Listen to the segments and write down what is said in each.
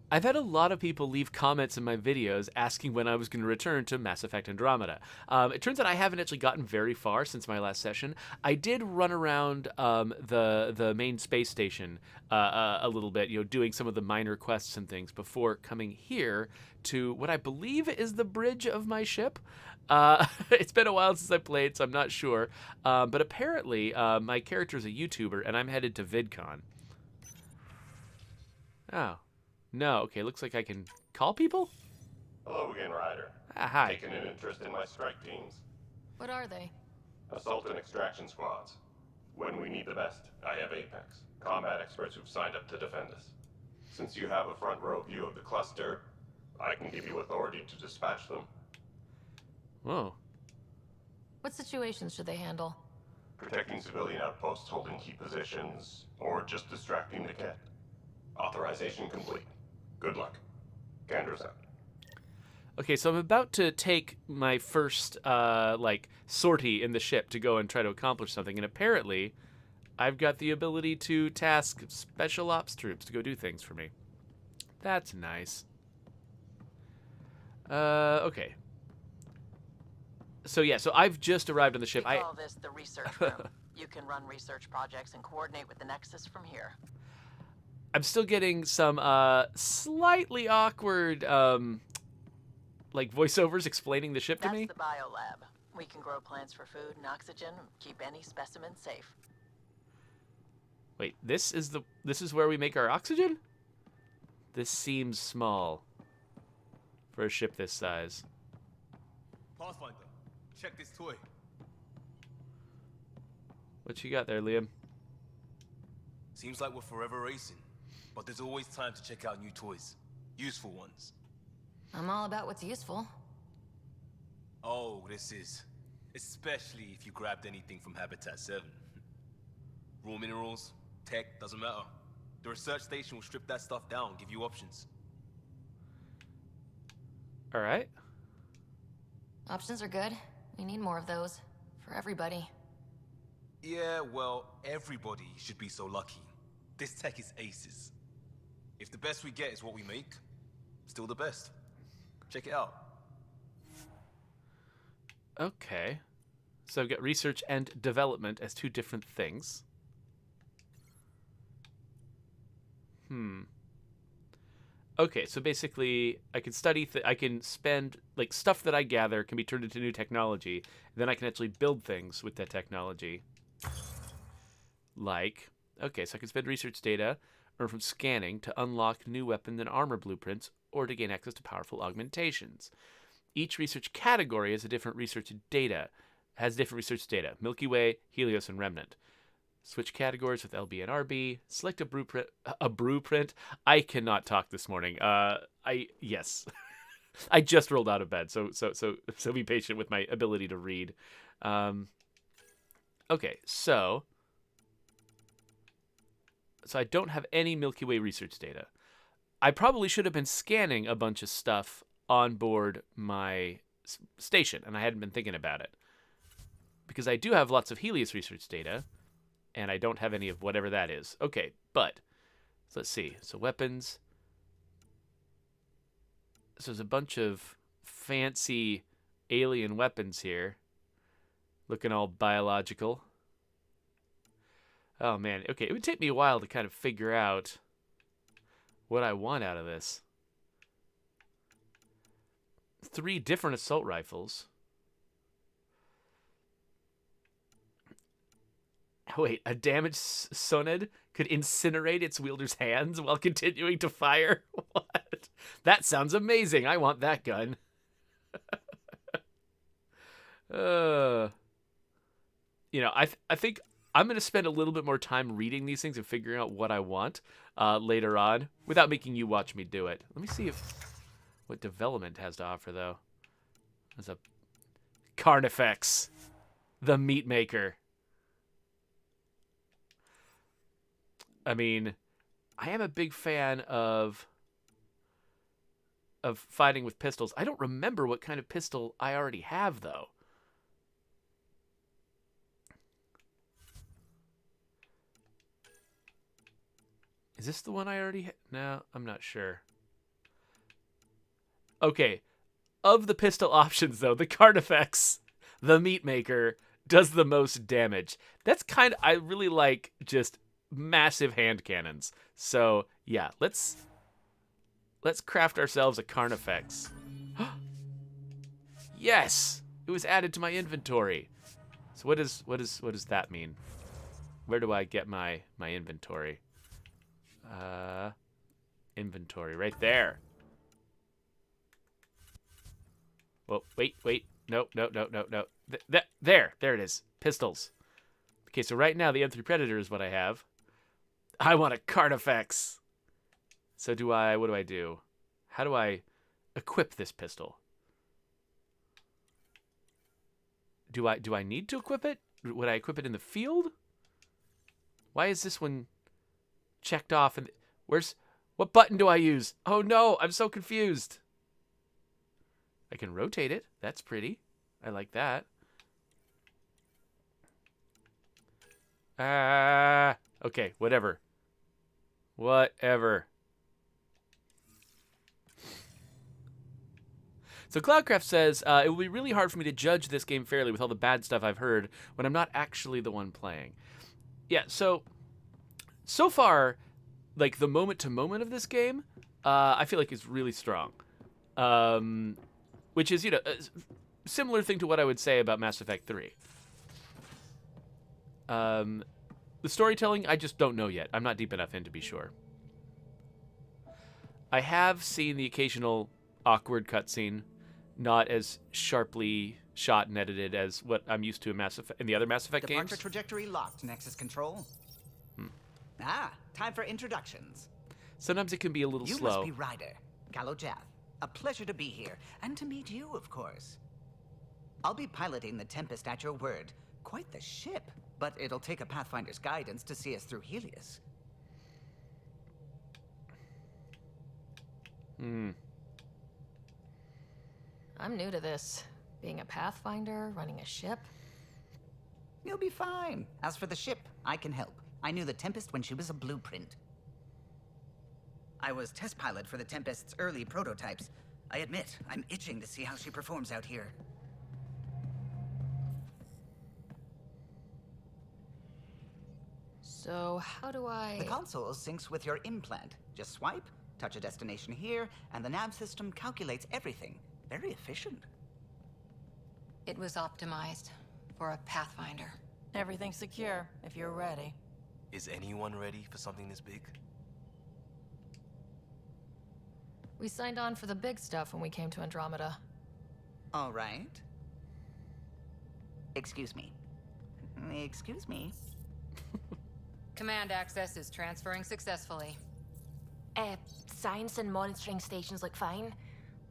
I've had a lot of people leave comments in my videos asking when I was going to return to Mass Effect Andromeda. It turns out I haven't actually gotten very far since my last session. I did run around the main space station a little bit, doing some of the minor quests and things before coming here to what I believe is the bridge of my ship. It's been a while since I played, so I'm not sure. But apparently, my character is a YouTuber, and I'm headed to VidCon. Oh. No, okay, looks like I can call people? Hello again, Ryder. Ah, hi. Taken an interest in my strike teams. What are they? Assault and extraction squads. When we need the best, I have Apex, combat experts who've signed up to defend us. Since you have a front row view of the cluster, I can give you authority to dispatch them. Whoa. What situations should they handle? Protecting civilian outposts holding key positions, or just distracting the kit. Authorization complete. Good luck. Candra's out. Okay, so I'm about to take my first, sortie in the ship to go and try to accomplish something, and apparently I've got the ability to task special ops troops to go do things for me. That's nice. Okay. So yeah, so I've just arrived on the ship. We call this the research room. You can run research projects and coordinate with the Nexus from here. I'm still getting some slightly awkward voiceovers explaining the ship to me. That's the biolab. We can grow plants for food and oxygen, keep any specimen safe. Wait, this is where we make our oxygen? This seems small for a ship this size. Pathfinder, check this toy. What you got there, Liam? Seems like we're forever racing, but there's always time to check out new toys. Useful ones. I'm all about what's useful. Oh, this is. Especially if you grabbed anything from Habitat 7. Raw minerals, tech, doesn't matter. The research station will strip that stuff down, give you options. All right. Options are good. We need more of those. For everybody. Yeah, well, everybody should be so lucky. This tech is aces. If the best we get is what we make, still the best. Check it out. Okay. So I've got research and development as two different things. Okay, so basically, I can study. I can spend stuff that I gather can be turned into new technology. Then I can actually build things with that technology. Okay, so I can spend research data earned from scanning to unlock new weapon and armor blueprints, or to gain access to powerful augmentations. Each research category has different research data. Milky Way, Helios, and Remnant. Switch categories with LB and RB. Select a blueprint. I cannot talk this morning. Yes. I just rolled out of bed, so be patient with my ability to read. Okay, so I don't have any Milky Way research data. I probably should have been scanning a bunch of stuff on board my station, and I hadn't been thinking about it. Because I do have lots of Helios research data, and I don't have any of whatever that is. Okay, but so let's see. So weapons. So there's a bunch of fancy alien weapons here, looking all biological. Oh man, okay, it would take me a while to kind of figure out what I want out of this. 3 different assault rifles. Wait, a damaged Sonid could incinerate its wielder's hands while continuing to fire? What? That sounds amazing. I want that gun. I think I'm going to spend a little bit more time reading these things and figuring out what I want later on without making you watch me do it. Let me see what development has to offer, though. There's a Carnifex, the meat maker. I mean, I am a big fan of fighting with pistols. I don't remember what kind of pistol I already have, though. Is this the one I already No, I'm not sure. Okay, of the pistol options, though, the Carnifex, the Meat Maker, does the most damage. That's kind of... I really like just massive hand cannons. So, yeah, let's craft ourselves a Carnifex. Yes! It was added to my inventory. So what does that mean? Where do I get my inventory? Inventory right there. Well, wait. No. There it is. Pistols. Okay, so right now the M3 Predator is what I have. I want a Carnifex. So what do I do? How do I equip this pistol? Do I need to equip it? Would I equip it in the field? Why is this one checked off? And what button do I use? Oh no, I'm so confused. I can rotate it. That's pretty. I like that. Okay, whatever. So Cloudcraft says, it will be really hard for me to judge this game fairly with all the bad stuff I've heard when I'm not actually the one playing. Yeah, so far, like, the moment-to-moment of this game, I feel like is really strong. Which is, a similar thing to what I would say about Mass Effect 3. The storytelling, I just don't know yet. I'm not deep enough in to be sure. I have seen the occasional awkward cutscene, not as sharply shot and edited as what I'm used to in the other Mass Effect games. Departure trajectory locked, Nexus Control. Time for introductions. Sometimes it can be a little slow. You must be Ryder, Gallo Jath. A pleasure to be here, and to meet you, of course. I'll be piloting the Tempest at your word. Quite the ship, but it'll take a Pathfinder's guidance to see us through Helios. I'm new to this. Being a Pathfinder, running a ship. You'll be fine. As for the ship, I can help. I knew the Tempest when she was a blueprint. I was test pilot for the Tempest's early prototypes. I admit, I'm itching to see how she performs out here. So, how do I... The console syncs with your implant. Just swipe, touch a destination here, and the nav system calculates everything. Very efficient. It was optimized for a Pathfinder. Everything's secure, if you're ready. Is anyone ready for something this big? We signed on for the big stuff when we came to Andromeda. All right. Excuse me. Excuse me. Command access is transferring successfully. Science and monitoring stations look fine.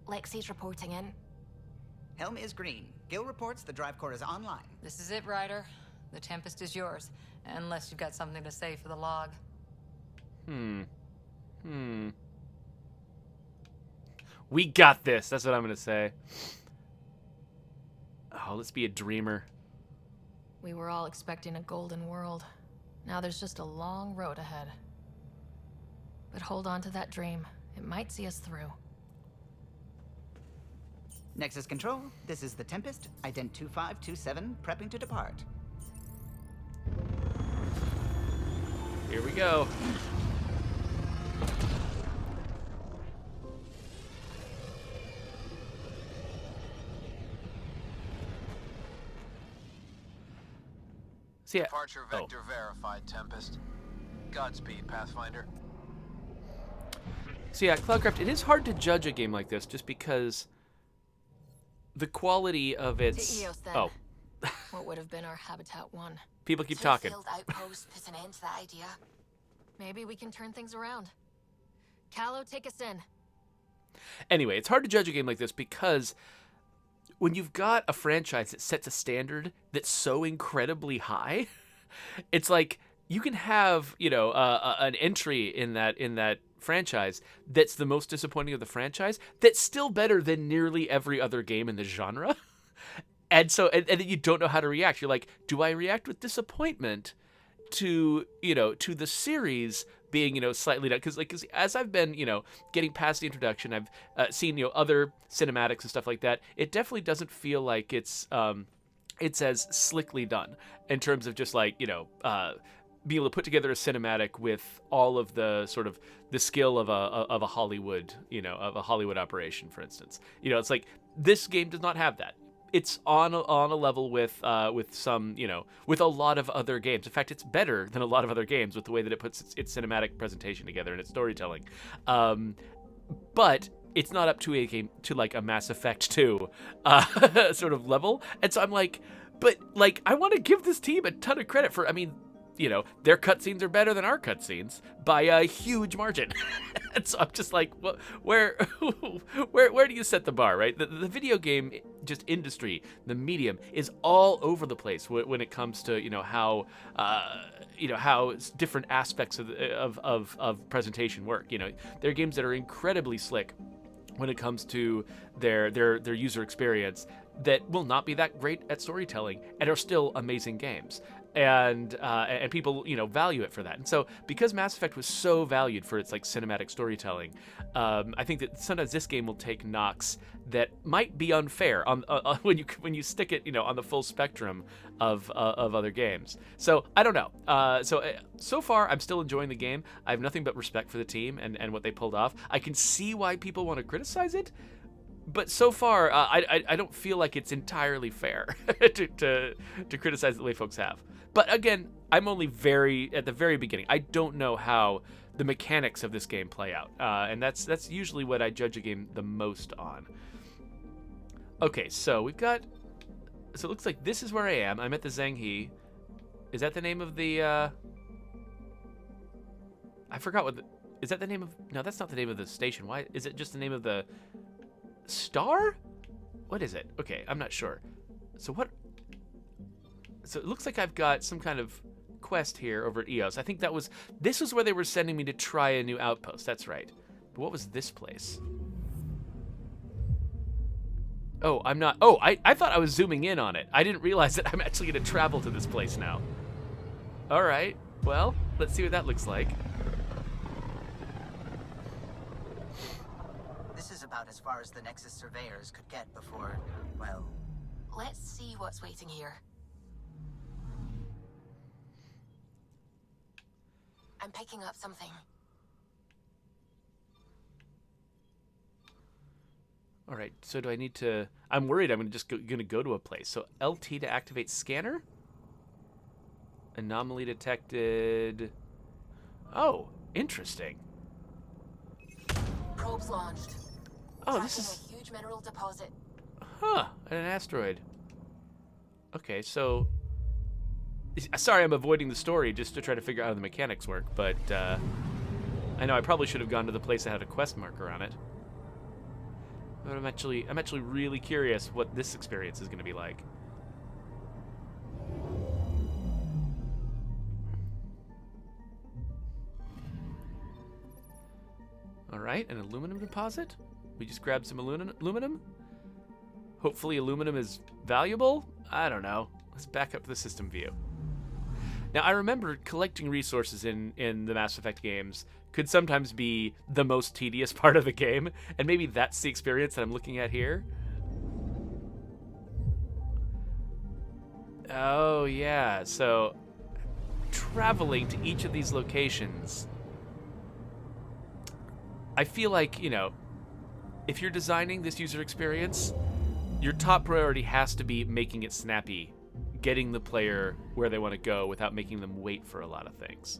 Lexi's reporting in. Helm is green. Gil reports the drive core is online. This is it, Ryder. The Tempest is yours, unless you've got something to say for the log. We got this. That's what I'm going to say. Oh, let's be a dreamer. We were all expecting a golden world. Now there's just a long road ahead. But hold on to that dream. It might see us through. Nexus Control, this is the Tempest, ident 2527, prepping to depart. Here we go. So yeah. Departure vector verified, Tempest. Godspeed, Pathfinder. So yeah, Cloudcraft, it is hard to judge a game like this just because the quality of its... To Eos, then. Oh. What would have been our Habitat 1. People keep talking. Two failed outposts put an end to that idea. Maybe we can turn things around. Callow, take us in. Anyway, it's hard to judge a game like this because when you've got a franchise that sets a standard that's so incredibly high, it's like you can have, an entry in that franchise that's the most disappointing of the franchise that's still better than nearly every other game in the genre. And so, and then you don't know how to react. You're like, do I react with disappointment to the series being, slightly done. Because, cause as I've been, getting past the introduction, I've seen, other cinematics and stuff like that. It definitely doesn't feel like it's as slickly done in terms of just like, being able to put together a cinematic with all of the sort of the skill of a Hollywood, of a Hollywood operation, for instance. It's like this game does not have that. It's on a level with some, with a lot of other games. In fact, it's better than a lot of other games with the way that it puts its cinematic presentation together and its storytelling. But it's not up to a game to like a Mass Effect 2 sort of level. And so I'm like, but like I want to give this team a ton of credit for. I mean, their cutscenes are better than our cutscenes by a huge margin. And so I'm just like, where do you set the bar, right? The video game just industry, the medium, is all over the place when it comes to how different aspects of presentation work. There are games that are incredibly slick when it comes to their user experience that will not be that great at storytelling and are still amazing games. And people, value it for that. And so because Mass Effect was so valued for its like cinematic storytelling, I think that sometimes this game will take knocks that might be unfair on when you stick it, on the full spectrum of other games. So I don't know. So far I'm still enjoying the game. I have nothing but respect for the team and what they pulled off. I can see why people want to criticize it. But so far, I don't feel like it's entirely fair to criticize the way folks have. But again, I'm only at the very beginning. I don't know how the mechanics of this game play out, and that's usually what I judge a game the most on. Okay, so we've got. So it looks like this is where I am. I'm at the Zhenghe. Is that the name of the? I forgot what. Is that the name of? No, that's not the name of the station. Why is it just the name of the? Star? What is it? Okay, I'm not sure. So it looks like I've got some kind of quest here over at EOS. I think this was where they were sending me to try a new outpost. That's right. But what was this place? Oh, I'm not. Oh, I thought I was zooming in on it. I didn't realize that I'm actually going to travel to this place now. All right. Well, let's see what that looks like. About as far as the Nexus surveyors could get before, well... Let's see what's waiting here. I'm picking up something. All right, so do I need to... I'm worried I'm just going to go to a place. So LT to activate scanner? Anomaly detected... Oh, interesting. Probes launched. Oh, this is a huge mineral deposit. Huh, an asteroid. Okay, so sorry I'm avoiding the story just to try to figure out how the mechanics work, but I know I probably should have gone to the place that had a quest marker on it. But I'm actually really curious what this experience is going to be like. All right, an aluminum deposit. We just grabbed some aluminum. Hopefully aluminum is valuable. I don't know. Let's back up to the system view. Now, I remember collecting resources in the Mass Effect games could sometimes be the most tedious part of the game, and maybe that's the experience that I'm looking at here. Oh, yeah. So, traveling to each of these locations, I feel like, if you're designing this user experience, your top priority has to be making it snappy, getting the player where they want to go without making them wait for a lot of things.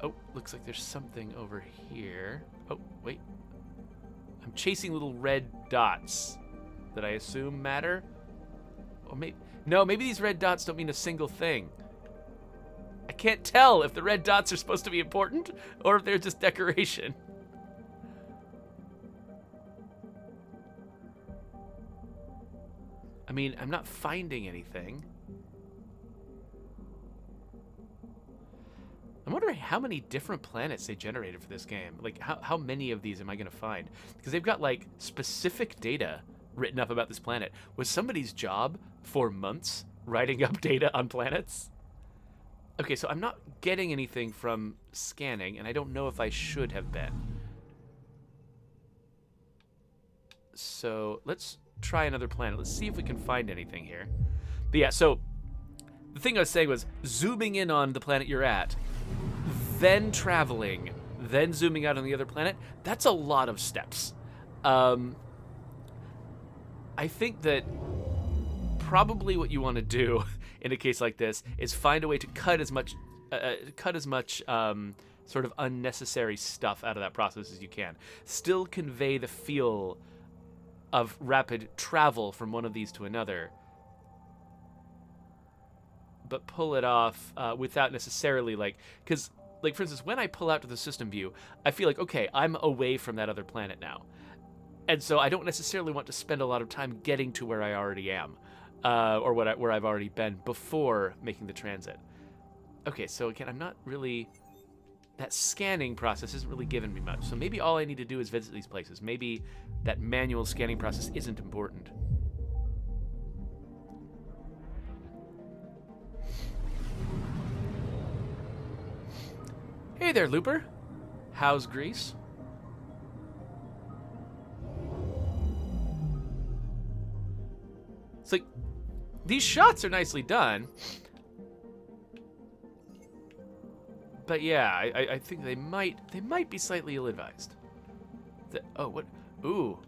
Oh, looks like there's something over here. Oh, wait. I'm chasing little red dots that I assume matter. Or maybe these red dots don't mean a single thing. I can't tell if the red dots are supposed to be important or if they're just decoration. I mean, I'm not finding anything. I'm wondering how many different planets they generated for this game. Like, how many of these am I going to find? Because they've got, like, specific data written up about this planet. Was somebody's job for months writing up data on planets? Okay, so I'm not getting anything from scanning, and I don't know if I should have been. So let's try another planet. Let's see if we can find anything here. But yeah, so the thing I was saying was zooming in on the planet you're at, then traveling, then zooming out on the other planet. That's a lot of steps. I think that probably what you want to do in a case like this is find a way to cut as much sort of unnecessary stuff out of that process as you can. Still convey the feel of rapid travel from one of these to another, but pull it off without necessarily because for instance, when I pull out to the system view, I feel like, okay, I'm away from that other planet now. And so I don't necessarily want to spend a lot of time getting to where I already am, or where I've already been before making the transit. Okay, so again, I'm not really... That scanning process isn't really giving me much. So maybe all I need to do is visit these places. Maybe that manual scanning process isn't important. Hey there, Looper. How's Greece? It's like, these shots are nicely done. But yeah, I think they might be slightly ill-advised. Oh, what? Ooh,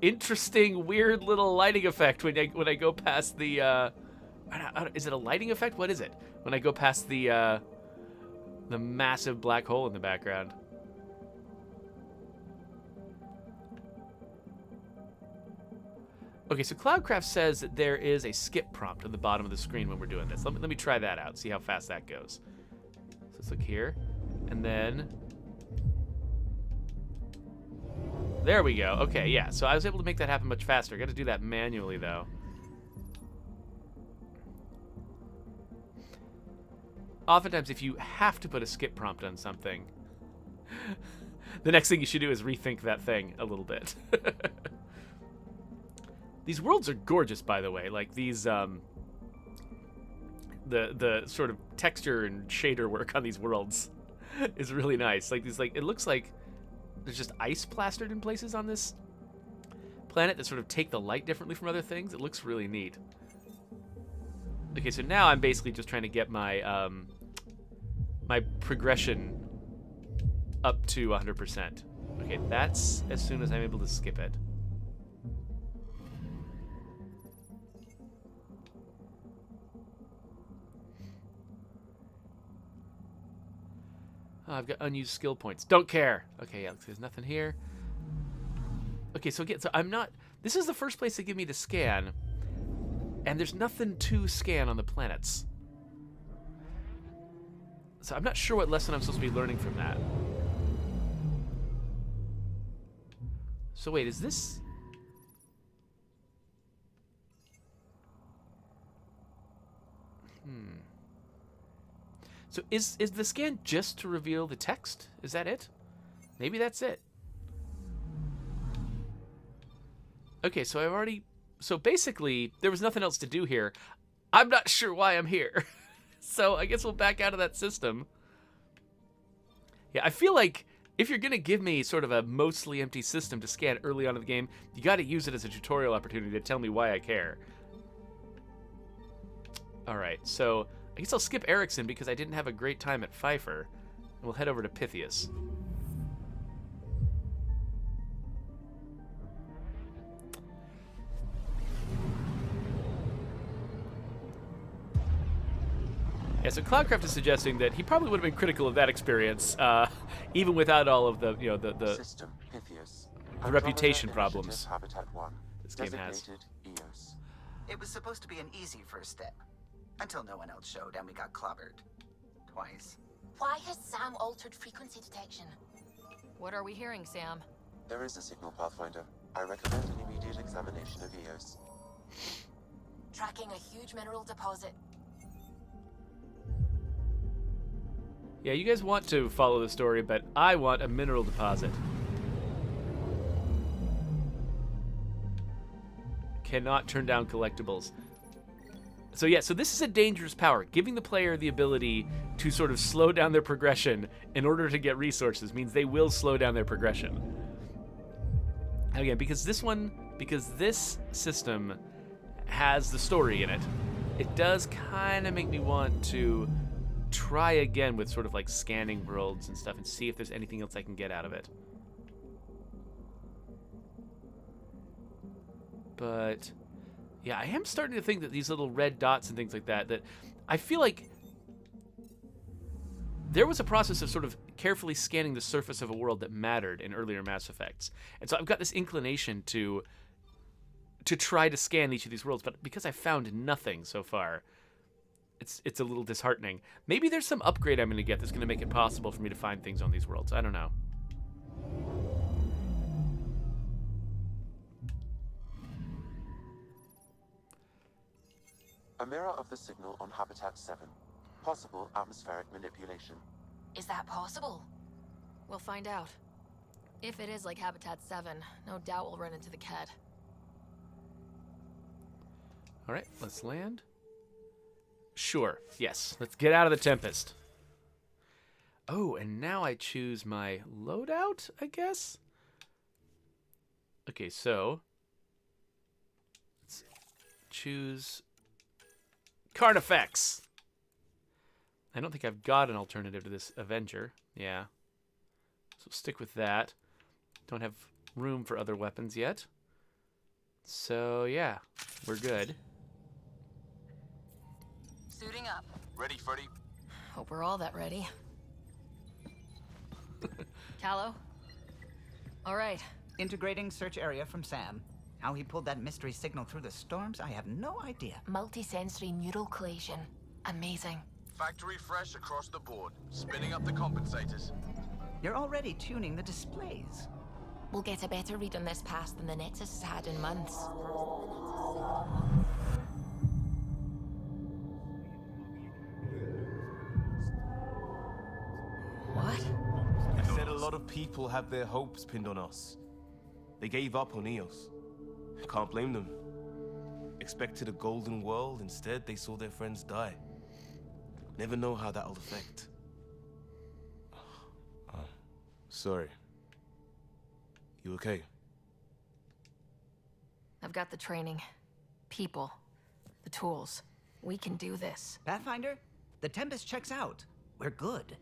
interesting, weird little lighting effect when I go past the. Is it a lighting effect? What is it? When I go past the massive black hole in the background. Okay, so Cloudcraft says that there is a skip prompt at the bottom of the screen when we're doing this. Let me try that out. See how fast that goes. Let's look here, and then there we go. Okay, yeah, so I was able to make that happen much faster. I got to do that manually, though. Oftentimes, if you have to put a skip prompt on something, the next thing you should do is rethink that thing a little bit. These worlds are gorgeous, by the way. Like these, the sort of texture and shader work on these worlds is really nice. Like these, it looks like there's just ice plastered in places on this planet that sort of take the light differently from other things. It looks really neat. Okay, so now I'm basically just trying to get my my progression up to 100%. Okay, that's as soon as I'm able to skip it. Oh, I've got unused skill points. Don't care. Okay, yeah, there's nothing here. Okay, so again, I'm not... This is the first place they give me to scan, and there's nothing to scan on the planets. So I'm not sure what lesson I'm supposed to be learning from that. So wait, is this... So is the scan just to reveal the text? Is that it? Maybe that's it. Okay, so I've already... So basically, there was nothing else to do here. I'm not sure why I'm here. So I guess we'll back out of that system. Yeah, I feel like if you're going to give me sort of a mostly empty system to scan early on in the game, you got to use it as a tutorial opportunity to tell me why I care. All right, so... I guess I'll skip Erickson because I didn't have a great time at Pfeiffer. And we'll head over to Pythias. Yeah, so Cloudcraft is suggesting that he probably would have been critical of that experience, even without all of the, you know, the System, Pythias. the reputation Andromeda problems Initiative Habitat 1. this game has. Designated EOS. It was supposed to be an easy first step. Until no one else showed and we got clobbered. Twice. Why has Sam altered frequency detection? What are we hearing, Sam? There is a signal pathfinder. I recommend an immediate examination of EOS. Tracking a huge mineral deposit. Yeah, you guys want to follow the story, but I want a mineral deposit. Cannot turn down collectibles. So yeah, so this is a dangerous power. Giving the player the ability to sort of slow down their progression in order to get resources means they will slow down their progression. Again, because this system has the story in it, it does kind of make me want to try again with sort of like scanning worlds and stuff and see if there's anything else I can get out of it. But yeah, I am starting to think that these little red dots and things like that, that I feel like there was a process of sort of carefully scanning the surface of a world that mattered in earlier Mass Effects. And so I've got this inclination to try to scan each of these worlds, but because I found nothing so far, it's a little disheartening. Maybe there's some upgrade I'm going to get that's going to make it possible for me to find things on these worlds. I don't know. A mirror of the signal on Habitat 7. Possible atmospheric manipulation. Is that possible? We'll find out. If it is like Habitat 7, no doubt we'll run into the Ked. All right, let's land. Sure, yes. Let's get out of the Tempest. Oh, and now I choose my loadout, I guess? Okay, so let's choose Carnifex. I don't think I've got an alternative to this Avenger. Yeah. So stick with that. Don't have room for other weapons yet. So, yeah, we're good. Suiting up. Ready, Freddy? Hope we're all that ready. Callow? All right. Integrating search area from Sam. How he pulled that mystery signal through the storms, I have no idea. Multisensory neural collation. Amazing. Factory fresh across the board. Spinning up the compensators. You're already tuning the displays. We'll get a better read on this pass than the Nexus has had in months. What? I said a lot of people have their hopes pinned on us. They gave up on Eos. Can't blame them. Expected a golden world, instead they saw their friends die. Never know how that'll affect. Oh, sorry. You okay? I've got the training, people, the tools. We can do this. Pathfinder, the Tempest checks out. We're good.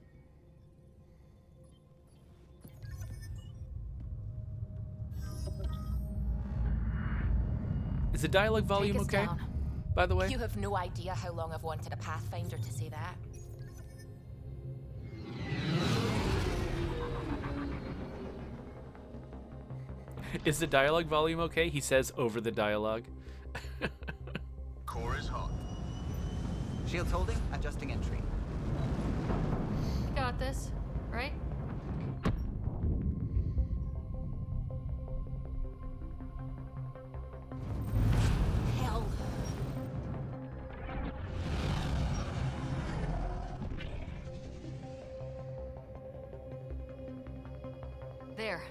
Is the dialogue volume Take us okay? down. By the way? You have no idea how long I've wanted a Pathfinder to say that. Is the dialogue volume okay? He says over the dialogue. Core is hot. Shields holding, adjusting entry. Got this, right? Hell. There.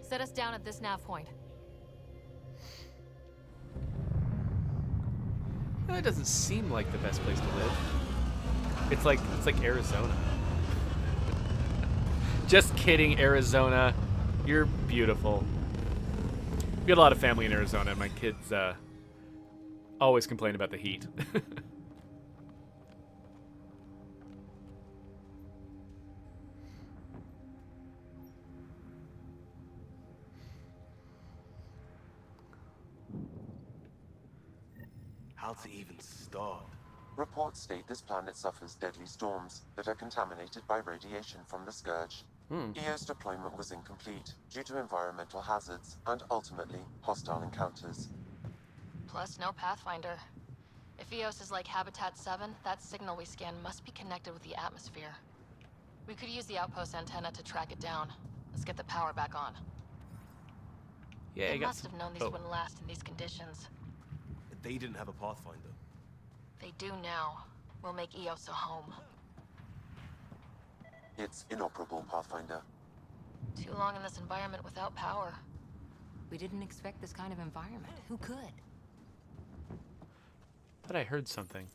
Set us down at this nav point. That doesn't seem like the best place to live. It's like Arizona. Just kidding, Arizona. You're beautiful. We got a lot of family in Arizona, and my kids always complain about the heat. How to even start? Reports state this planet suffers deadly storms that are contaminated by radiation from the Scourge. EO's deployment was incomplete due to environmental hazards and ultimately hostile encounters. Plus, no Pathfinder. If Eos is like Habitat 7, that signal we scan must be connected with the atmosphere. We could use the outpost antenna to track it down. Let's get the power back on. Yeah, They I got must have known these wouldn't last in these conditions. They didn't have a Pathfinder. They do now. We'll make Eos a home. It's inoperable, Pathfinder. Too long in this environment without power. We didn't expect this kind of environment. Who could? Thought I heard something.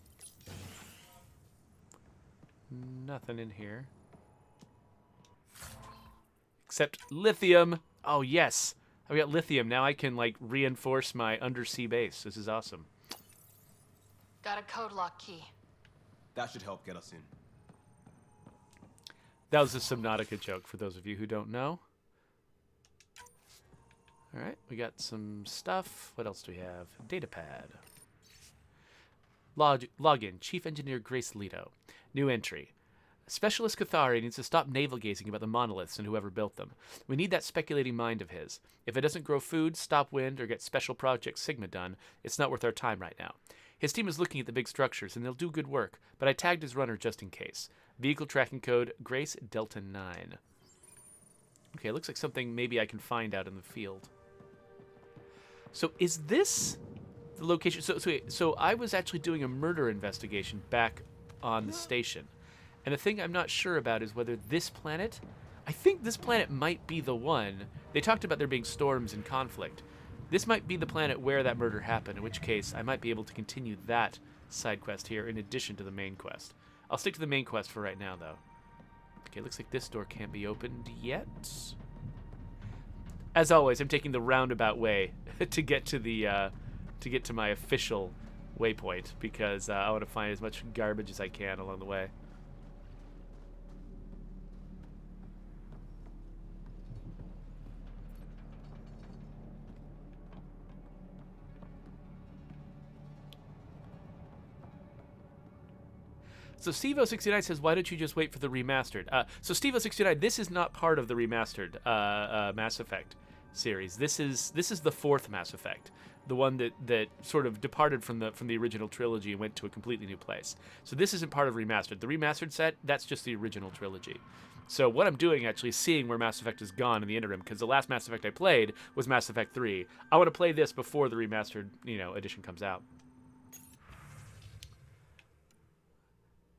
Nothing in here. Except lithium. Oh, yes. I've got lithium. Now I can, like, reinforce my undersea base. This is awesome. Got a code lock key. That should help get us in. That was a Subnautica joke, for those of you who don't know. All right, we got some stuff. What else do we have? Datapad. Login. Chief Engineer Grace Leto. New entry. Specialist Cathari needs to stop navel-gazing about the monoliths and whoever built them. We need that speculating mind of his. If it doesn't grow food, stop wind, or get Special Project Sigma done, it's not worth our time right now. His team is looking at the big structures, and they'll do good work, but I tagged his runner just in case. Vehicle tracking code, Grace Delta 9. Okay, looks like something maybe I can find out in the field. So is this the location? So I was actually doing a murder investigation back on the station. And the thing I'm not sure about is whether this planet... I think this planet might be the one. They talked about there being storms and conflict. This might be the planet where that murder happened, in which case I might be able to continue that side quest here in addition to the main quest. I'll stick to the main quest for right now, though. Okay, looks like this door can't be opened yet. As always, I'm taking the roundabout way to get to my official waypoint because I want to find as much garbage as I can along the way. So Stevo69 says, why don't you just wait for the remastered? So Stevo69, this is not part of the remastered Mass Effect series. This is the fourth Mass Effect, the one that sort of departed from the original trilogy and went to a completely new place. So this isn't part of remastered. The remastered set, that's just the original trilogy. So what I'm doing actually is seeing where Mass Effect has gone in the interim, because the last Mass Effect I played was Mass Effect 3. I want to play this before the remastered, edition comes out.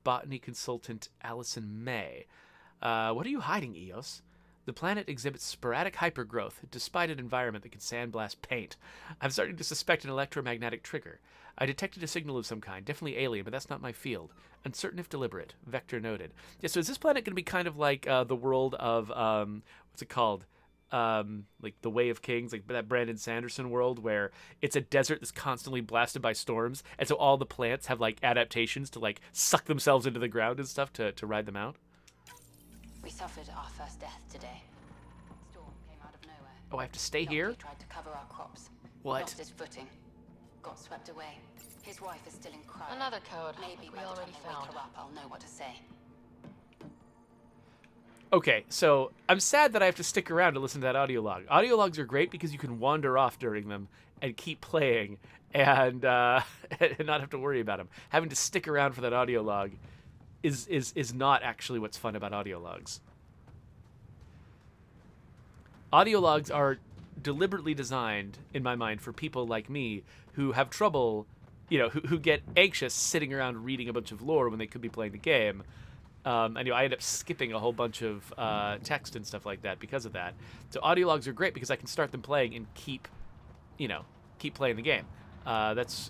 Botany consultant Allison May. What are you hiding, Eos? The planet exhibits sporadic hypergrowth, despite an environment that can sandblast paint. I'm starting to suspect an electromagnetic trigger. I detected a signal of some kind, definitely alien, but that's not my field. Uncertain if deliberate. Vector noted. Yeah, so is this planet going to be kind of like the world of, what's it called? Like the Way of Kings, like that Brandon Sanderson world where it's a desert that's constantly blasted by storms, and so all the plants have like adaptations to like suck themselves into the ground and stuff to ride them out. We suffered our first death today. Storm came out of nowhere. Oh, I have to stay here? He tried to cover our crops. What? Lost his footing. Got swept away. His wife is still in cryo. Another code. Maybe We by the already time they wake found. her up, I'll know what to say. Okay, so I'm sad that I have to stick around to listen to that audio log. Audio logs are great because you can wander off during them and keep playing and and not have to worry about them. Having to stick around for that audio log is not actually what's fun about audio logs. Audio logs are deliberately designed, in my mind, for people like me who have trouble, who get anxious sitting around reading a bunch of lore when they could be playing the game. And I end up skipping a whole bunch of text and stuff like that because of that. So audio logs are great because I can start them playing and keep playing the game. That's,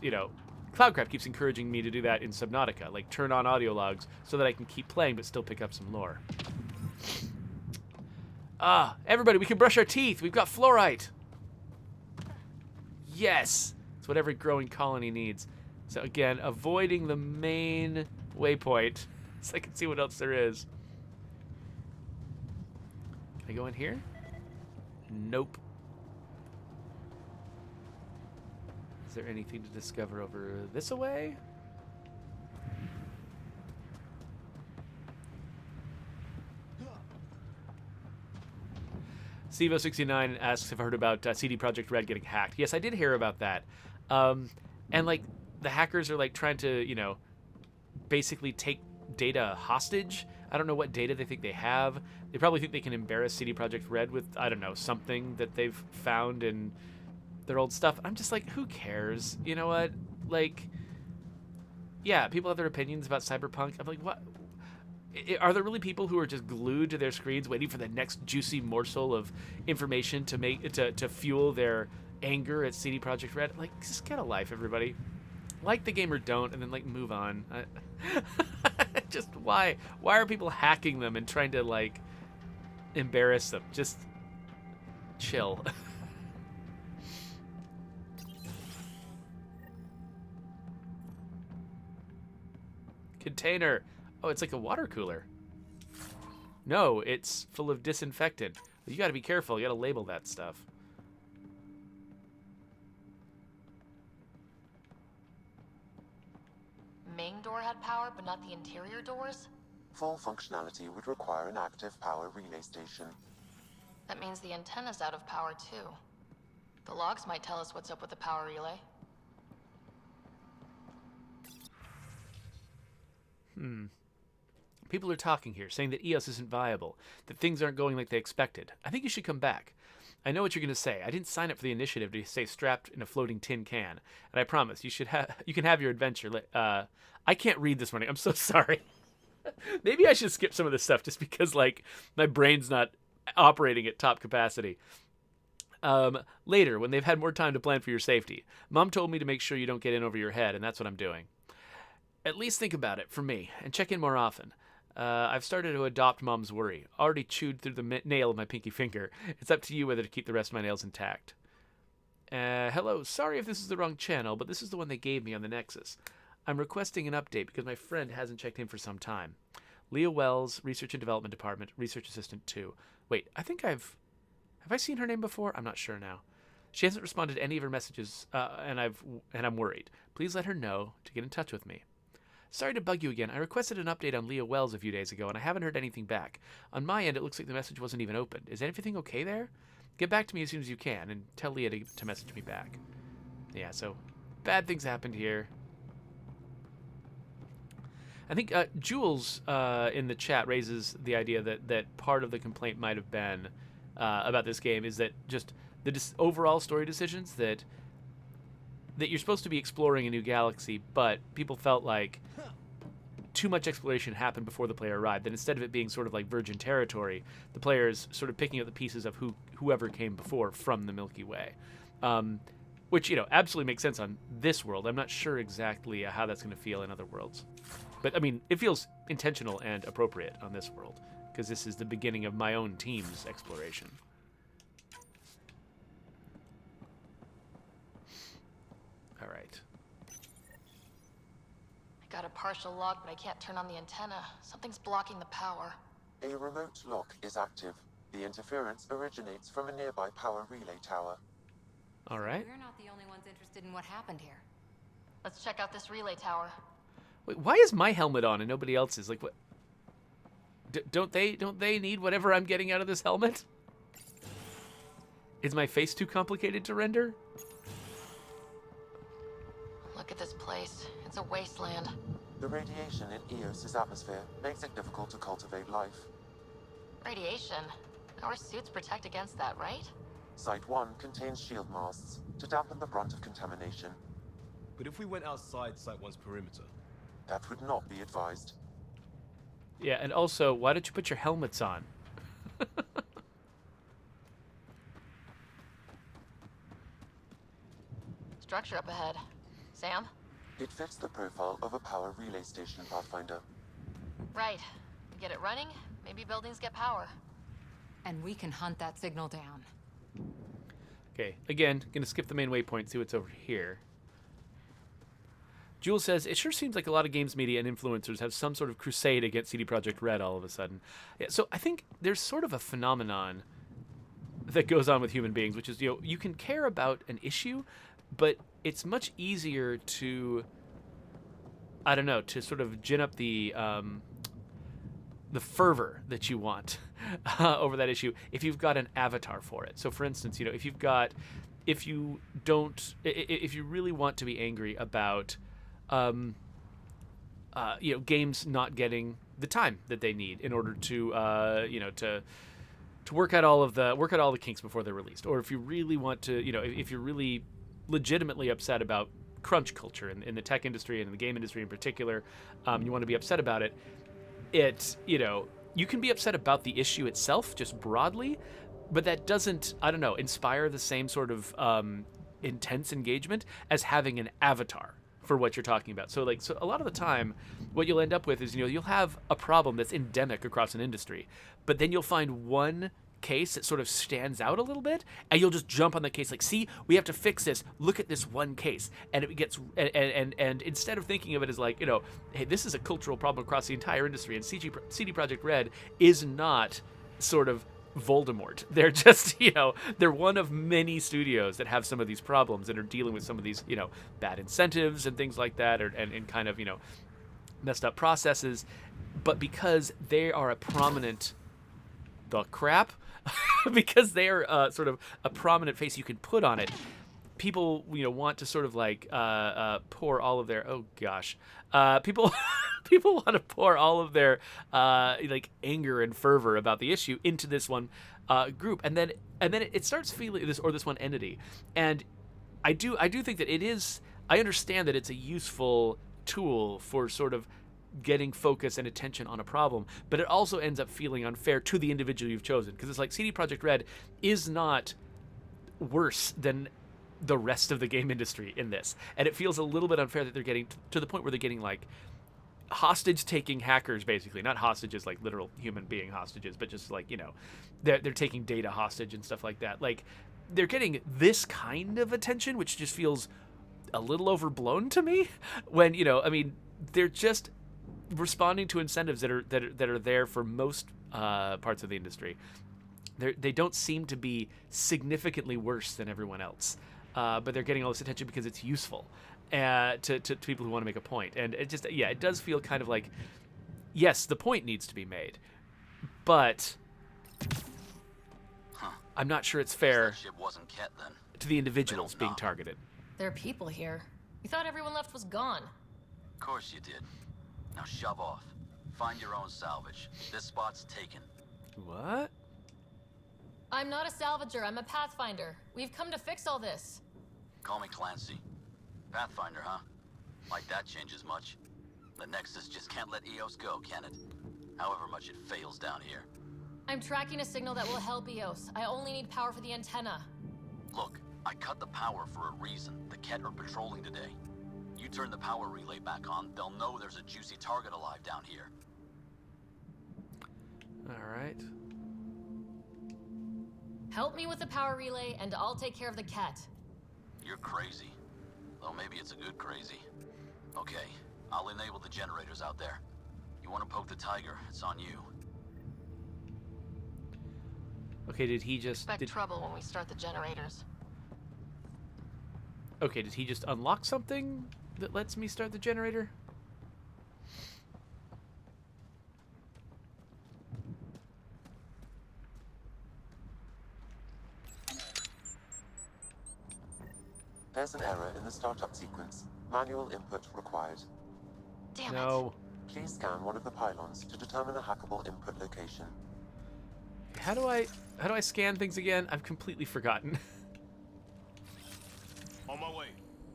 Cloudcraft keeps encouraging me to do that in Subnautica, like turn on audio logs so that I can keep playing but still pick up some lore. Everybody, we can brush our teeth. We've got fluorite. Yes, it's what every growing colony needs. So again, avoiding the main waypoint. So I can see what else there is. Can I go in here? Nope. Is there anything to discover over this away? Stevo69 asks if I heard about CD Projekt Red getting hacked. Yes, I did hear about that. And like the hackers are like trying to, basically take data hostage. I don't know what data they think they have. They probably think they can embarrass CD Projekt Red with, I don't know, something that they've found in their old stuff. I'm just like, who cares? You know what? Like, yeah, people have their opinions about Cyberpunk. I'm like, what? Are there really people who are just glued to their screens waiting for the next juicy morsel of information to fuel their anger at CD Projekt Red? Like, just get a life, everybody. like the game or don't, and then like move on. Just why are people hacking them and trying to like embarrass them? Just chill. Container. Oh, it's like a water cooler. No, it's full of disinfectant. You got to be careful. You got to label that stuff. Main door had power, but not the interior doors? Full functionality would require an active power relay station. That means the antenna's out of power, too. The logs might tell us what's up with the power relay. People are talking here, saying that EOS isn't viable, that things aren't going like they expected. I think you should come back. I know what you're going to say. I didn't sign up for the initiative to stay strapped in a floating tin can, and I promise you can have your adventure. I can't read this morning. I'm so sorry. Maybe I should skip some of this stuff just because like my brain's not operating at top capacity. Later, when they've had more time to plan for your safety, Mom told me to make sure you don't get in over your head, and that's what I'm doing. At least think about it for me, and check in more often. I've started to adopt Mom's worry. Already chewed through the nail of my pinky finger. It's up to you whether to keep the rest of my nails intact. Hello, sorry if this is the wrong channel, but this is the one they gave me on the Nexus. I'm requesting an update because my friend hasn't checked in for some time. Leah Wells, Research and Development Department, Research Assistant 2. Wait, I think have I seen her name before? I'm not sure now. She hasn't responded to any of her messages, and I'm worried. Please let her know to get in touch with me. Sorry to bug you again. I requested an update on Leah Wells a few days ago, and I haven't heard anything back. On my end, it looks like the message wasn't even opened. Is everything okay there? Get back to me as soon as you can, and tell Leah to message me back. Yeah, so bad things happened here. I think Jules in the chat raises the idea that part of the complaint might have been about this game is that just the overall story decisions that you're supposed to be exploring a new galaxy, but people felt like too much exploration happened before the player arrived. That instead of it being sort of like virgin territory, the player's sort of picking up the pieces of whoever came before from the Milky Way. Which, absolutely makes sense on this world. I'm not sure exactly how that's going to feel in other worlds. But, I mean, it feels intentional and appropriate on this world, because this is the beginning of my own team's exploration. All right. I got a partial log, but I can't turn on the antenna. Something's blocking the power. A remote lock is active. The interference originates from a nearby power relay tower. All right. We're not the only ones interested in what happened here. Let's check out this relay tower. Wait, why is my helmet on and nobody else's? Like, what? Don't they need whatever I'm getting out of this helmet? Is my face too complicated to render? Look at this place. It's a wasteland. The radiation in Eos's atmosphere makes it difficult to cultivate life. Radiation? Our suits protect against that, right? Site 1 contains shield masts to dampen the brunt of contamination. But if we went outside Site 1's perimeter? That would not be advised. Yeah, and also, why don't you put your helmets on? Structure up ahead. Sam? It fits the profile of a power relay station, Pathfinder. Right. We get it running, maybe buildings get power. And we can hunt that signal down. Okay, again, gonna skip the main waypoint, see what's over here. Jules says, it sure seems like a lot of games media and influencers have some sort of crusade against CD Projekt Red all of a sudden. Yeah, so I think there's sort of a phenomenon that goes on with human beings, which is, you can care about an issue, but it's much easier to, I don't know, to sort of gin up the fervor that you want over that issue if you've got an avatar for it. So for instance, if you really want to be angry about games not getting the time that they need in order to work out all the kinks before they're released, or if you really want to, if you're really legitimately upset about crunch culture in the tech industry and in the game industry in particular, you want to be upset about it. You can be upset about the issue itself just broadly, but that doesn't, inspire the same sort of intense engagement as having an avatar for what you're talking about. So so a lot of the time, what you'll end up with is you'll have a problem that's endemic across an industry, but then you'll find one case that sort of stands out a little bit, and you'll just jump on the case like, see, we have to fix this, look at this one case, and it gets and instead of thinking of it as like, hey, this is a cultural problem across the entire industry, and CD Projekt Red is not sort of Voldemort. They're just, they're one of many studios that have some of these problems and are dealing with some of these, bad incentives and things like that, and kind of, messed up processes. But because they are a prominent because they are sort of a prominent face you can put on it, people want to sort of like pour all of their people people want to pour all of their like anger and fervor about the issue into this one group, and then it starts feeling this one entity. And I do think that it is. I understand that it's a useful tool for sort of getting focus and attention on a problem, but it also ends up feeling unfair to the individual you've chosen, because it's like CD Projekt Red is not worse than the rest of the game industry in this, and it feels a little bit unfair that they're getting to the point where they're getting like hostage taking hackers, basically, not hostages like literal human being hostages, but just like they're taking data hostage and stuff like that. Like they're getting this kind of attention, which just feels a little overblown to me, when they're just responding to incentives that are there for most parts of the industry. They don't seem to be significantly worse than everyone else, but they're getting all this attention because it's useful to people who want to make a point. And it just, it does feel kind of like, yes, the point needs to be made, but I'm not sure it's fair That ship wasn't Ket, then. to the individuals being targeted. There are people here. We thought everyone left was gone. Of course you did. Now shove off. Find your own salvage. This spot's taken. What? I'm not a salvager, I'm a pathfinder. We've come to fix all this. Call me Clancy. Pathfinder, huh? Like that changes much. The Nexus just can't let EOS go, can it? However much it fails down here. I'm tracking a signal that will help EOS. I only need power for the antenna. Look, I cut the power for a reason. The Ket are patrolling today. You turn the power relay back on, they'll know there's a juicy target alive down here. All right. Help me with the power relay, and I'll take care of the Ket. You're crazy. Though maybe it's a good crazy. Okay, I'll enable the generators out there. You want to poke the tiger, it's on you. Okay, did he just... Expect trouble when we start the generators. Okay, did he just unlock something that lets me start the generator? There's an error in the startup sequence. Manual input required. Damn No. Please scan one of the pylons to determine a hackable input location. How do I scan things again? I've completely forgotten. On my way.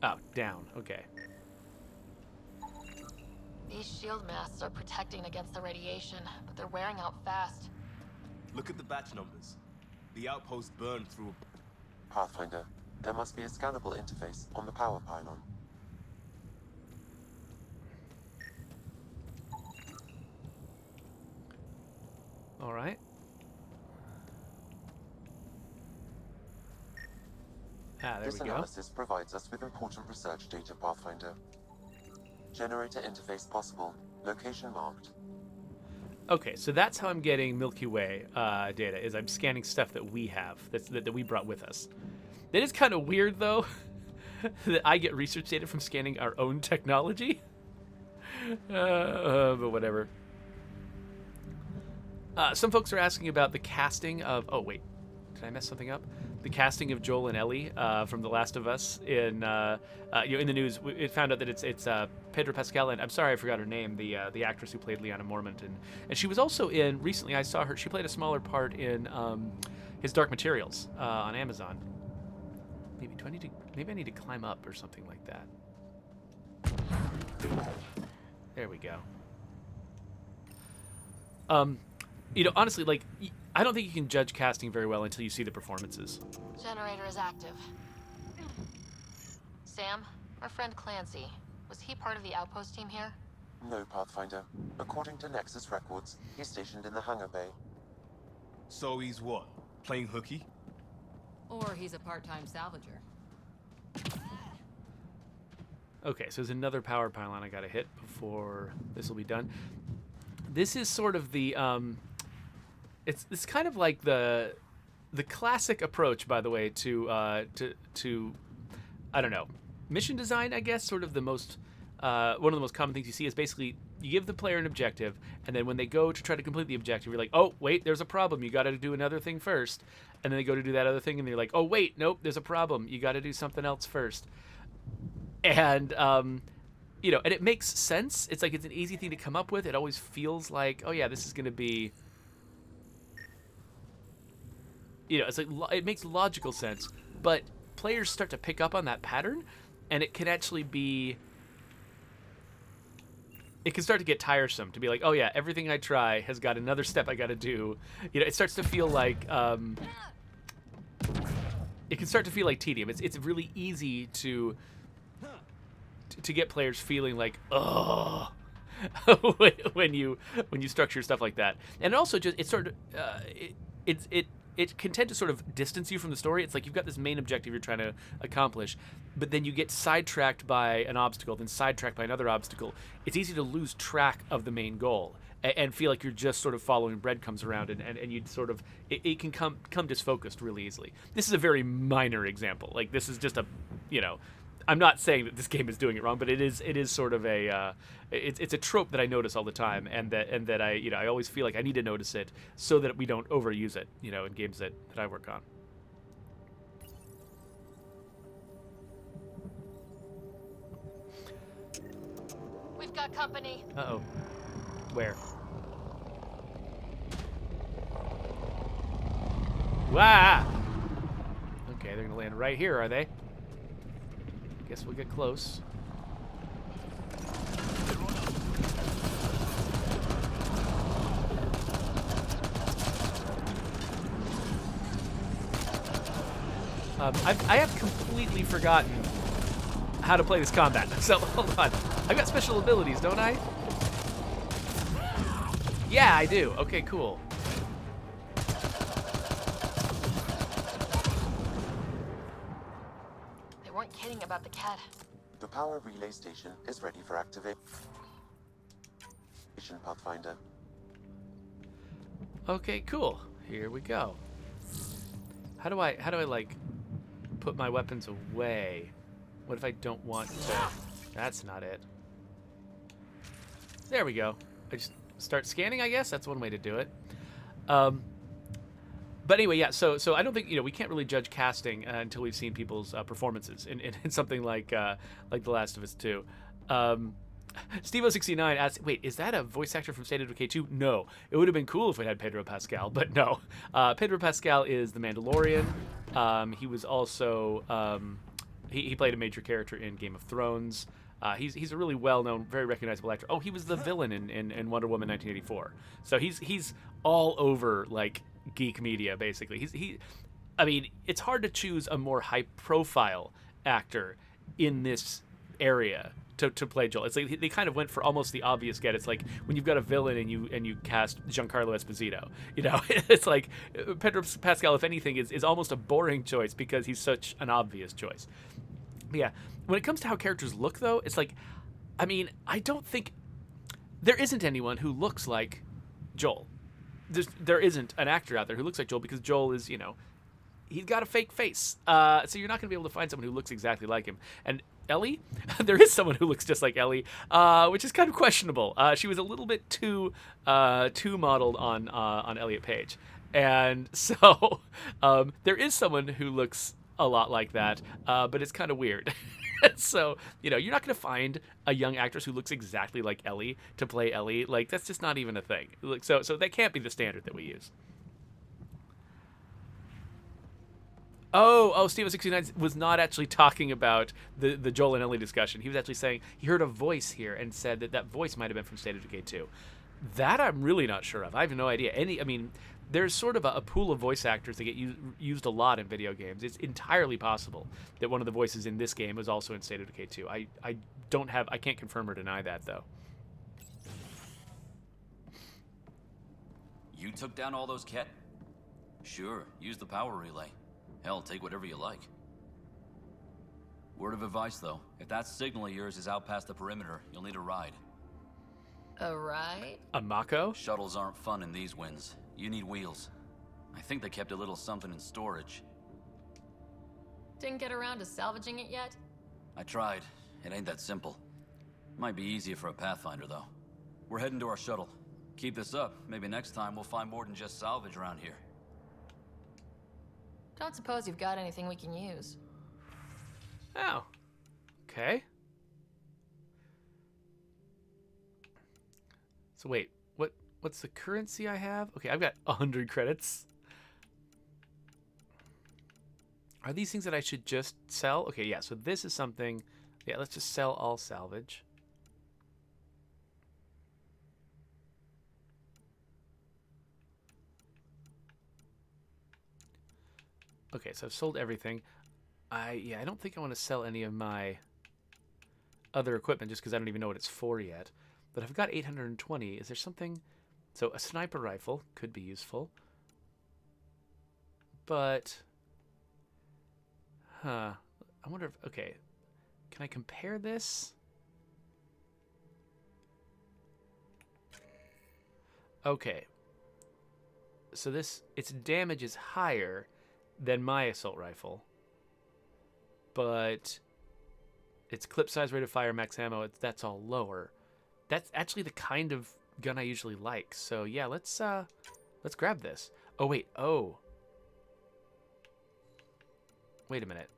Oh, down. Okay. These shield masks are protecting against the radiation, but they're wearing out fast. Look at the batch numbers. The outpost burned through. Pathfinder, there must be a scannable interface on the power pylon. All right. Ah, there This we go. analysis provides us with important research data, Pathfinder. Generator interface possible. Location marked. Okay, so that's how I'm getting Milky Way data, is I'm scanning stuff that we have, that we brought with us. It is kind of weird, though, that I get research data from scanning our own technology. But whatever. Some folks are asking about the casting of... Oh, wait. Did I mess something up? The casting of Joel and Ellie from The Last of Us in in the news. It found out that it's Pedro Pascal, and I'm sorry I forgot her name, the actress who played Lyanna Mormont, and she was also in, recently I saw her, she played a smaller part in his Dark Materials on Amazon. Maybe I need to climb up or something like that. There we go. Honestly, like, I don't think you can judge casting very well until you see the performances. Generator is active. Sam, our friend Clancy, Was he part of the outpost team here? No, Pathfinder. According to Nexus records, he's stationed in the hangar bay. So he's what? Playing hooky? Or he's a part-time salvager. Okay, so there's another power pylon I gotta hit before this will be done. This is sort of the it's kind of like the classic approach, by the way, to I don't know, mission design. I guess sort of the most one of the most common things you see is basically you give the player an objective, and then when they go to try to complete the objective, you're like, oh wait, there's a problem. You got to do another thing first, and then they go to do that other thing, and they're like, oh wait, nope, there's a problem. You got to do something else first. And you know, and it makes sense. It's like it's an easy thing to come up with. It always feels like, oh yeah, this is going to be, you know, it's like it makes logical sense. But players start to pick up on that pattern, and it can actually be, it can start to get tiresome to be like, oh yeah, everything I try has got another step I got to do. You know, it starts to feel like it can start to feel like tedium. It's really easy to get players feeling like, oh, when you structure stuff like that. And also just it's sort of it can tend to sort of distance you from the story. It's like you've got this main objective you're trying to accomplish, but then you get sidetracked by an obstacle, then sidetracked by another obstacle. It's easy to lose track of the main goal and feel like you're just sort of following breadcrumbs around, and you'd sort of it can come disfocused really easily. This is a very minor example. Like this is just a, you know, I'm not saying that this game is doing it wrong, but it is sort of a it's a trope that I notice all the time, and that I, you know, I always feel like I need to notice it so that we don't overuse it, you know, in games that I work on. We've got company. Uh-oh. Where? Wow. Okay, they're gonna land right here, are they? Guess we'll get close. I have completely forgotten how to play this combat. So hold on. I've got special abilities, don't I? Yeah, I do. Okay, cool. They weren't kidding about the cat. The power relay station is ready for activation, Pathfinder. Okay, cool. Here we go. How do I like put my weapons away? What if I don't want to? That's not it. There we go. I just start scanning, I guess. That's one way to do it. But anyway, yeah, so I don't think, you know, we can't really judge casting until we've seen people's performances in something like The Last of Us 2. Steve069 asks, wait, is that a voice actor from State of Decay 2? No. It would have been cool if we had Pedro Pascal, but no. Pedro Pascal is the Mandalorian. He was also, he played a major character in Game of Thrones. He's a really well-known, very recognizable actor. Oh, he was the villain in Wonder Woman 1984. So he's all over, like, geek media, basically. I mean, it's hard to choose a more high-profile actor in this area to play Joel. It's like they kind of went for almost the obvious get. It's like when you've got a villain and you cast Giancarlo Esposito. You know, it's like Pedro Pascal, if anything, is almost a boring choice because he's such an obvious choice. But yeah, when it comes to how characters look, though, it's like, I mean, I don't think there isn't anyone who looks like Joel. There isn't an actor out there who looks like Joel because Joel is, you know, he's got a fake face. So you're not going to be able to find someone who looks exactly like him. And Ellie, there is someone who looks just like Ellie, which is kind of questionable. She was a little bit too modeled on Elliot Page, and so there is someone who looks a lot like that, but it's kind of weird. So, you know, you're not going to find a young actress who looks exactly like Ellie to play Ellie. Like, that's just not even a thing. So that can't be the standard that we use. Oh, Steve069 was not actually talking about the Joel and Ellie discussion. He was actually saying he heard a voice here and said that voice might have been from State of Decay 2. That I'm really not sure of. I have no idea. I mean, there's sort of a pool of voice actors that get used a lot in video games. It's entirely possible that one of the voices in this game is also in State of Decay 2. I can't confirm or deny that though. You took down all those Ket? Sure, use the power relay. Hell, take whatever you like. Word of advice, though. If that signal of yours is out past the perimeter, you'll need a ride. A ride? A Mako? Shuttles aren't fun in these winds. You need wheels. I think they kept a little something in storage. Didn't get around to salvaging it yet? I tried. It ain't that simple. Might be easier for a Pathfinder, though. We're heading to our shuttle. Keep this up. Maybe next time we'll find more than just salvage around here. Don't suppose you've got anything we can use. Oh. Okay. So wait, what's the currency I have? Okay, I've got 100 credits. Are these things that I should just sell? Okay, yeah, so this is something. Yeah, let's just sell all salvage. Okay, so I've sold everything. I don't think I want to sell any of my other equipment just because I don't even know what it's for yet. But I've got 820. Is there something? So a sniper rifle could be useful. But, I wonder if, okay, can I compare this? Okay. So its damage is higher than my assault rifle. But its clip size, rate of fire, max ammo, that's all lower. That's actually the kind of gun I usually like. So yeah, let's grab this. Oh wait, wait a minute.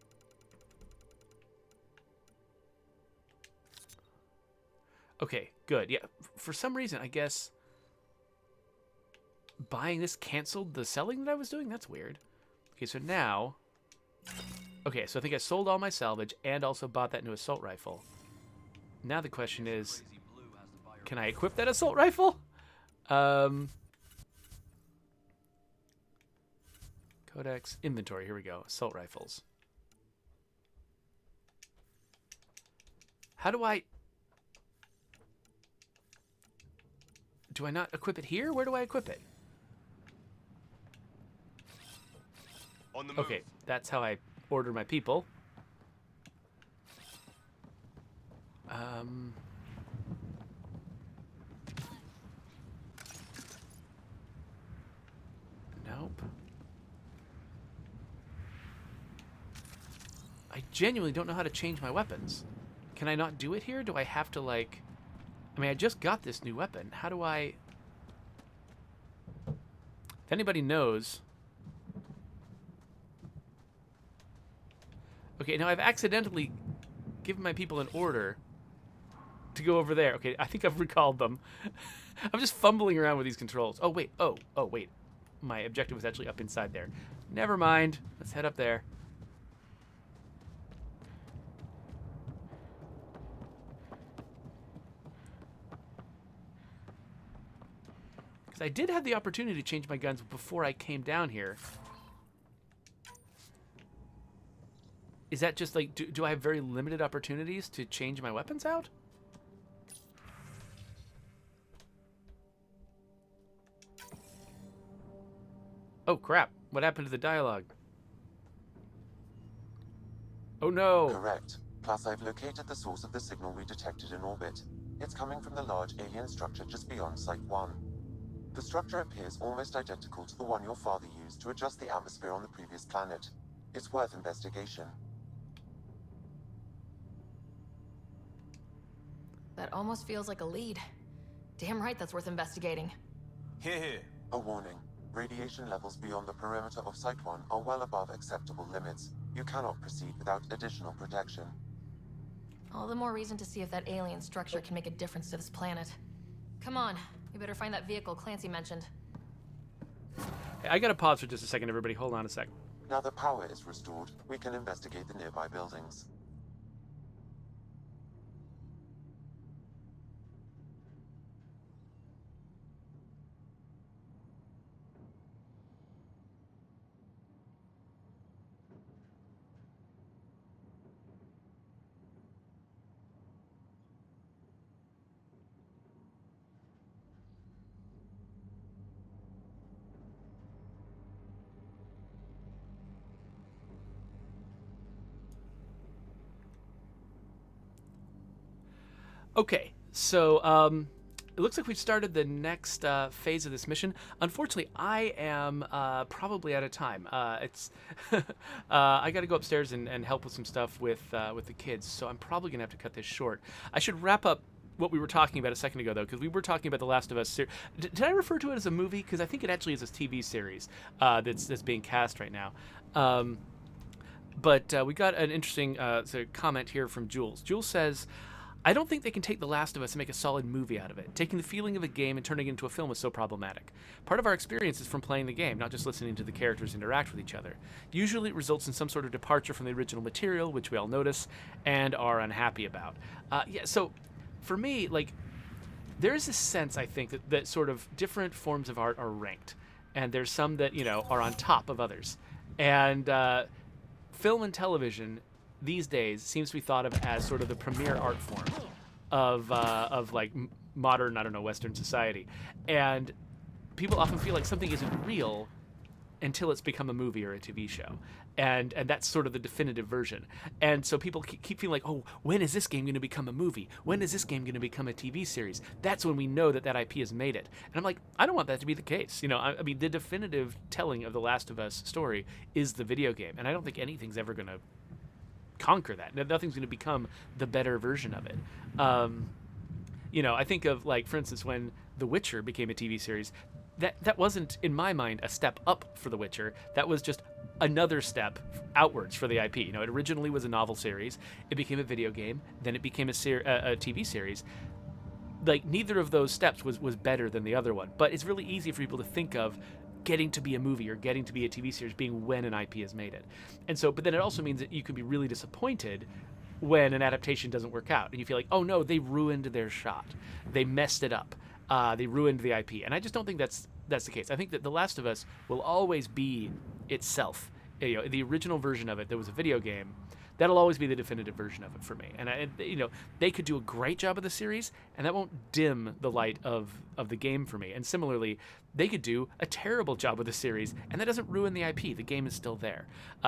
Okay, good. Yeah, for some reason, I guess buying this canceled the selling that I was doing. That's weird. Okay, so now, okay, so I think I sold all my salvage and also bought that new assault rifle. Now the question is, can I equip that assault rifle? Codex, inventory, here we go. Assault rifles. How do I not equip it here? Where do I equip it? On the move. Okay, that's how I order my people. Nope. I genuinely don't know how to change my weapons. Can I not do it here? Do I have to, like... I mean, I just got this new weapon. How do I... If anybody knows... Okay, now I've accidentally given my people an order to go over there. Okay, I think I've recalled them. I'm just fumbling around with these controls. Oh, wait. Oh, wait. My objective was actually up inside there. Never mind. Let's head up there. Because I did have the opportunity to change my guns before I came down here. Is that just like, do I have very limited opportunities to change my weapons out? Oh crap, what happened to the dialogue? Oh no! Correct. Plus, I've located the source of the signal we detected in orbit. It's coming from the large alien structure just beyond Site 1. The structure appears almost identical to the one your father used to adjust the atmosphere on the previous planet. It's worth investigation. That almost feels like a lead. Damn right that's worth investigating. Here. A warning. Radiation levels beyond the perimeter of Site 1 are well above acceptable limits. You cannot proceed without additional protection. All the more reason to see if that alien structure can make a difference to this planet. Come on, we better find that vehicle Clancy mentioned. Hey, I gotta pause for just a second, everybody. Hold on a sec. Now the power is restored, we can investigate the nearby buildings. Okay, so it looks like we've started the next phase of this mission. Unfortunately, I am probably out of time. It's I got to go upstairs and help with some stuff with the kids, so I'm probably gonna have to cut this short. I should wrap up what we were talking about a second ago, though, because we were talking about The Last of Us. Did I refer to it as a movie? Because I think it actually is a TV series that's being cast right now. But we got an interesting comment here from Jules. Jules says, I don't think they can take The Last of Us and make a solid movie out of it. Taking the feeling of a game and turning it into a film is so problematic. Part of our experience is from playing the game, not just listening to the characters interact with each other. Usually it results in some sort of departure from the original material, which we all notice and are unhappy about. So for me, like, there is this sense, I think, that sort of different forms of art are ranked. And there's some that, are on top of others. And film and television these days seems to be thought of as sort of the premier art form of like modern, I don't know, Western society. And people often feel like something isn't real until it's become a movie or a TV show. And that's sort of the definitive version. And so people keep feeling like, oh, when is this game going to become a movie? When is this game going to become a TV series? That's when we know that IP has made it. And I'm like, I don't want that to be the case. I mean, the definitive telling of the Last of Us story is the video game. And I don't think anything's ever going to conquer that. Nothing's going to become the better version of it. I think of, like, for instance, when The Witcher became a TV series, that wasn't, in my mind, a step up for The Witcher. That was just another step outwards for the IP. It originally was a novel series. It became a video game. Then it became a TV series. Like, neither of those steps was better than the other one. But it's really easy for people to think of getting to be a movie or getting to be a TV series being when an IP has made it. And so, but then it also means that you can be really disappointed when an adaptation doesn't work out. And you feel like, oh no, they ruined their shot. They messed it up. They ruined the IP. And I just don't think that's the case. I think that The Last of Us will always be itself. The original version of it that was a video game, that'll always be the definitive version of it for me. And they could do a great job of the series, and that won't dim the light of the game for me. And similarly, they could do a terrible job with the series, and that doesn't ruin the IP. The game is still there.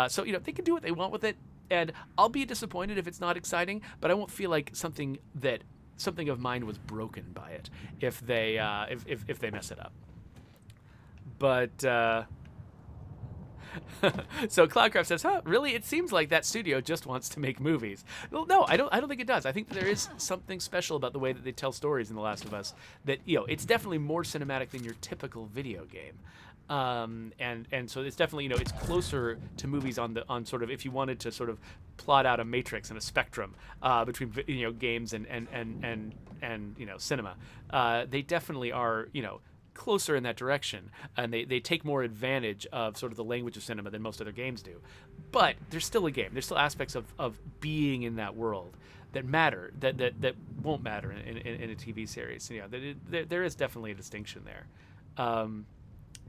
So they can do what they want with it, and I'll be disappointed if it's not exciting, but I won't feel like something of mine was broken by it if they mess it up. But so Cloudcraft says, "Huh? Really? It seems like that studio just wants to make movies." Well, no, I don't think it does. I think there is something special about the way that they tell stories in The Last of Us. That it's definitely more cinematic than your typical video game. And so it's definitely it's closer to movies on sort of, if you wanted to sort of plot out a matrix and a spectrum between games and cinema. They definitely are closer in that direction, and they take more advantage of sort of the language of cinema than most other games do. But there's still a game. There's still aspects of being in that world that matter that won't matter in a TV series. There is definitely a distinction there.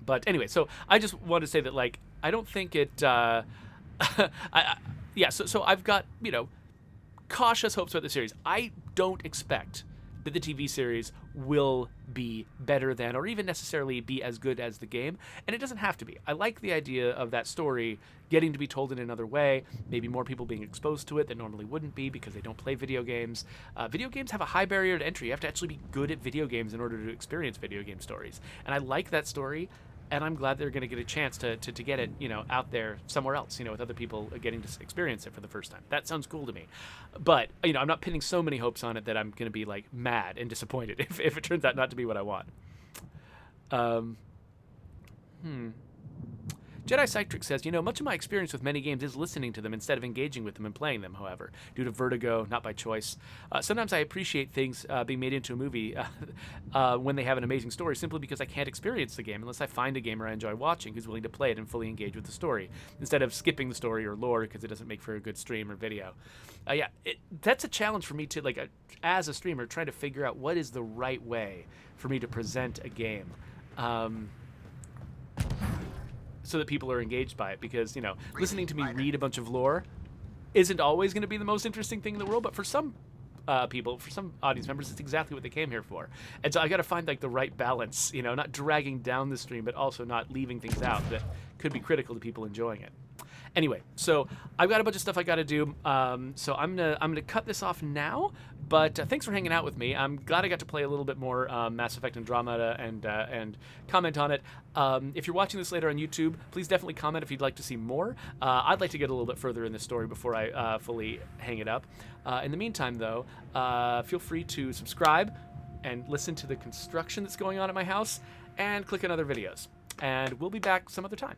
But anyway, so I just want to say that, like, I don't think it. So I've got cautious hopes about the series. I don't expect that the TV series will be better than, or even necessarily be as good as the game, and it doesn't have to be. I like the idea of that story getting to be told in another way, maybe more people being exposed to it that normally wouldn't be because they don't play video games. Video games have a high barrier to entry. You have to actually be good at video games in order to experience video game stories, and I like that story. And I'm glad they're going to get a chance to get it, out there somewhere else, with other people getting to experience it for the first time. That sounds cool to me. But, I'm not pinning so many hopes on it that I'm going to be, like, mad and disappointed if it turns out not to be what I want. Jedi Cytric says, much of my experience with many games is listening to them instead of engaging with them and playing them, however, due to vertigo, not by choice. Sometimes I appreciate things being made into a movie when they have an amazing story, simply because I can't experience the game unless I find a gamer I enjoy watching who's willing to play it and fully engage with the story, instead of skipping the story or lore because it doesn't make for a good stream or video. That's a challenge for me to, like, as a streamer, trying to figure out what is the right way for me to present a game. So that people are engaged by it, because listening to me read a bunch of lore isn't always going to be the most interesting thing in the world, but for some people, for some audience members, it's exactly what they came here for. And so I got to find, like, the right balance, not dragging down the stream, but also not leaving things out that could be critical to people enjoying it. Anyway, so I've got a bunch of stuff I got to do. So I'm gonna cut this off now. But thanks for hanging out with me. I'm glad I got to play a little bit more Mass Effect Andromeda and comment on it. If you're watching this later on YouTube, please definitely comment if you'd like to see more. I'd like to get a little bit further in this story before I fully hang it up. In the meantime, though, feel free to subscribe and listen to the construction that's going on at my house, and click on other videos. And we'll be back some other time.